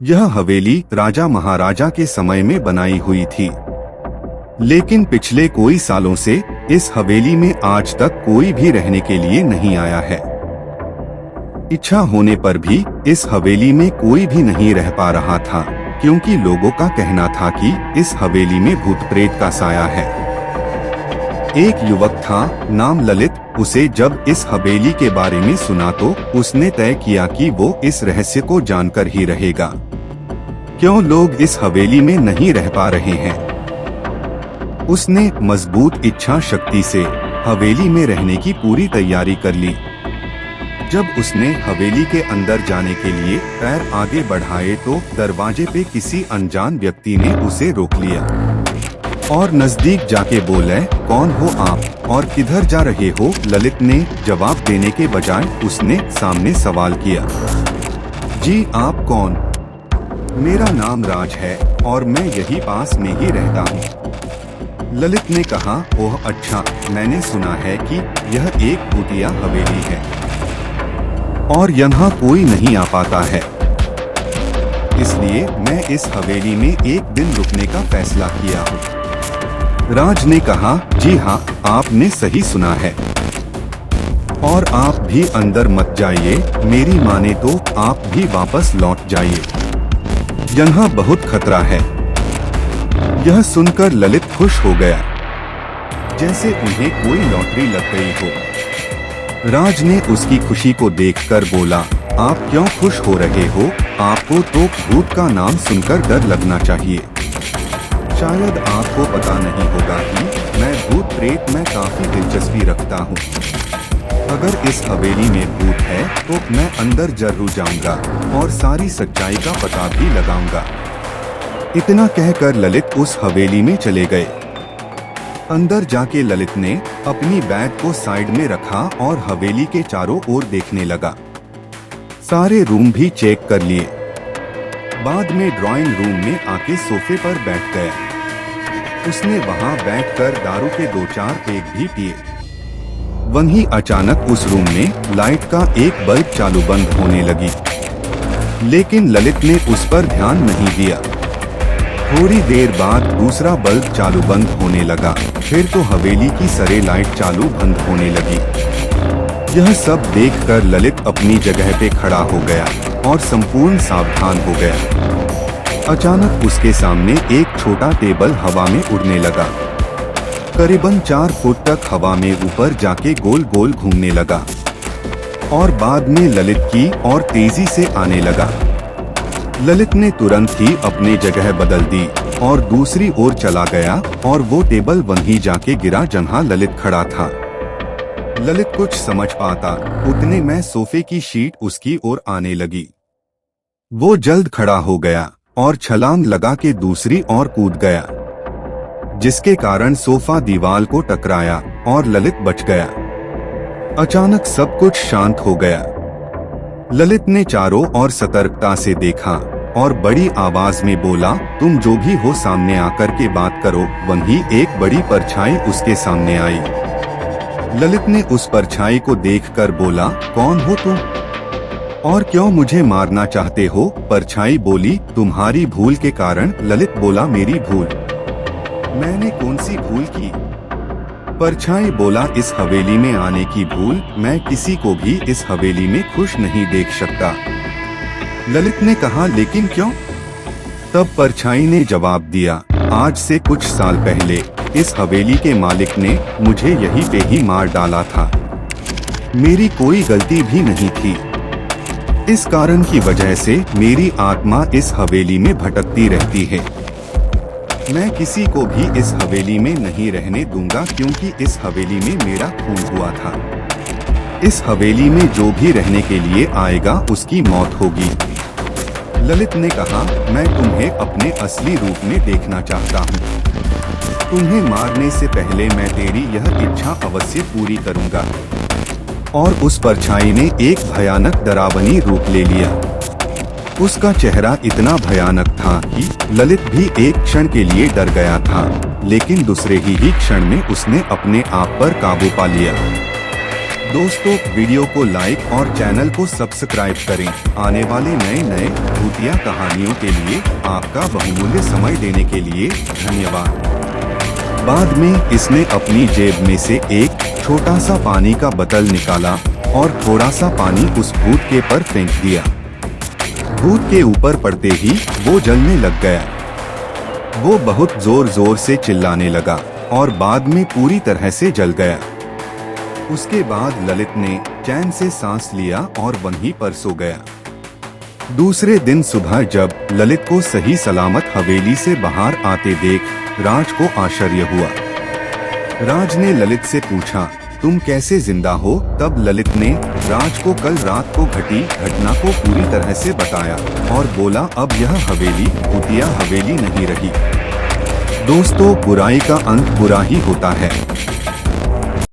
यह हवेली राजा महाराजा के समय में बनाई हुई थी, लेकिन पिछले कोई सालों से इस हवेली में आज तक कोई भी रहने के लिए नहीं आया है। इच्छा होने पर भी इस हवेली में कोई भी नहीं रह पा रहा था, क्योंकि लोगों का कहना था कि इस हवेली में भूत प्रेत का साया है। एक युवक था नाम ललित। उसे जब इस हवेली के बारे में सुना तो उसने तय किया कि वो इस रहस्य को जानकर ही रहेगा। क्यों लोग इस हवेली में नहीं रह पा रहे हैं? उसने मजबूत इच्छा शक्ति से हवेली में रहने की पूरी तैयारी कर ली। जब उसने हवेली के अंदर जाने के लिए पैर आगे बढ़ाए तो दरवाजे पे किसी अनजान व्यक्ति ने उसे रोक लिया और नजदीक जाके बोले, कौन हो आप और किधर जा रहे हो? ललित ने जवाब देने के बजाय उसने सामने सवाल किया, जी आप कौन? मेरा नाम राज है और मैं यही पास में ही रहता हूँ। ललित ने कहा, ओह अच्छा, मैंने सुना है कि यह एक भूतिया हवेली है और यहाँ कोई नहीं आ पाता है, इसलिए मैं इस हवेली में एक दिन रुकने का फैसला किया हूँ। राज ने कहा, जी हाँ, आपने सही सुना है और आप भी अंदर मत जाइए, मेरी माने तो आप भी वापस लौट जाइए, यहाँ बहुत खतरा है। यह सुनकर ललित खुश हो गया, जैसे उन्हें कोई लॉटरी लग गई हो। राज ने उसकी खुशी को देखकर बोला, आप क्यों खुश हो रहे हो? आपको तो भूत का नाम सुनकर डर लगना चाहिए। शायद आपको पता नहीं होगा कि मैं भूत प्रेत में काफी दिलचस्पी रखता हूँ। अगर इस हवेली में भूत है तो मैं अंदर जरूर जाऊंगा और सारी सच्चाई का पता भी लगाऊंगा। इतना कहकर ललित उस हवेली में चले गए। अंदर जाके ललित ने अपनी बैग को साइड में रखा और हवेली के चारों ओर देखने लगा। सारे रूम भी चेक कर लिए। बाद में ड्राइंग रूम में आके सोफे पर बैठ गया। उसने वहां बैठकर दारू के 2-4 पेग भी पिए। वहीं अचानक उस रूम में लाइट का एक बल्ब चालू बंद होने लगी, लेकिन ललित ने उस पर ध्यान नहीं दिया। थोड़ी देर बाद दूसरा बल्ब चालू बंद होने लगा, फिर तो हवेली की सारी लाइट चालू बंद होने लगी। यह सब देखकर ललित अपनी जगह पे खड़ा हो गया और संपूर्ण सावधान हो गया। अचानक उसके सामने एक छोटा टेबल हवा में उड़ने लगा। करीबन 4 फुट तक हवा में ऊपर जाके गोल गोल घूमने लगा और बाद में ललित की और तेजी से आने लगा। ललित ने तुरंत ही अपनी जगह बदल दी और दूसरी ओर चला गया और वो टेबल वहीं जाके गिरा जहां ललित खड़ा था। ललित कुछ समझ पाता उतने में सोफे की शीट उसकी ओर आने लगी। वो जल्द खड़ा हो गया और छलांग लगा के दूसरी ओर कूद गया, जिसके कारण सोफा दीवार को टकराया और ललित बच गया। अचानक सब कुछ शांत हो गया। ललित ने चारों ओर सतर्कता से देखा और बड़ी आवाज में बोला, तुम जो भी हो सामने आकर के बात करो। वहीं एक बड़ी परछाई उसके सामने आई। ललित ने उस परछाई को देखकर बोला, कौन हो तुम और क्यों मुझे मारना चाहते हो? परछाई बोली, तुम्हारी भूल के कारण। ललित बोला, मेरी भूल? मैंने कौन सी भूल की? परछाई बोला, इस हवेली में आने की भूल। मैं किसी को भी इस हवेली में खुश नहीं देख सकता। ललित ने कहा, लेकिन क्यों? तब परछाई ने जवाब दिया, आज से कुछ साल पहले इस हवेली के मालिक ने मुझे यहीं पे ही मार डाला था। मेरी कोई गलती भी नहीं थी। इस कारण की वजह से मेरी आत्मा इस हवेली में भटकती रहती है। मैं किसी को भी इस हवेली में नहीं रहने दूंगा, क्योंकि इस हवेली में मेरा खून हुआ था। इस हवेली में जो भी रहने के लिए आएगा उसकी मौत होगी। ललित ने कहा, मैं तुम्हें अपने असली रूप में देखना चाहता हूँ। तुम्हें मारने से पहले मैं तेरी यह इच्छा अवश्य पूरी करूँगा। और उस परछाई ने एक भयानक डरावनी रूप ले लिया। उसका चेहरा इतना भयानक था कि ललित भी एक क्षण के लिए डर गया था, लेकिन दूसरे ही क्षण में उसने अपने आप पर काबू पा लिया। दोस्तों, वीडियो को लाइक और चैनल को सब्सक्राइब करें। आने वाले नए भूतिया कहानियों के लिए आपका बहुमूल्य समय देने के लिए धन्यवाद। बाद में इसने अपनी जेब में से एक छोटा सा पानी का बोतल निकाला और थोड़ा सा पानी उस भूत के पर फेंक दिया। भूत के ऊपर पड़ते ही वो जलने लग गया। वो बहुत जोर जोर से चिल्लाने लगा और बाद में पूरी तरह से जल गया। उसके बाद ललित ने चैन से सांस लिया और वहीं पर सो गया। दूसरे दिन सुबह जब ललित को सही सलामत हवेली से बाहर आते देख राज को आश्चर्य हुआ। राज ने ललित से पूछा, तुम कैसे जिंदा हो? तब ललित ने राज को कल रात को घटी घटना को पूरी तरह से बताया और बोला, अब यह हवेली भूतिया हवेली नहीं रही। दोस्तों, बुराई का अंत बुरा ही होता है।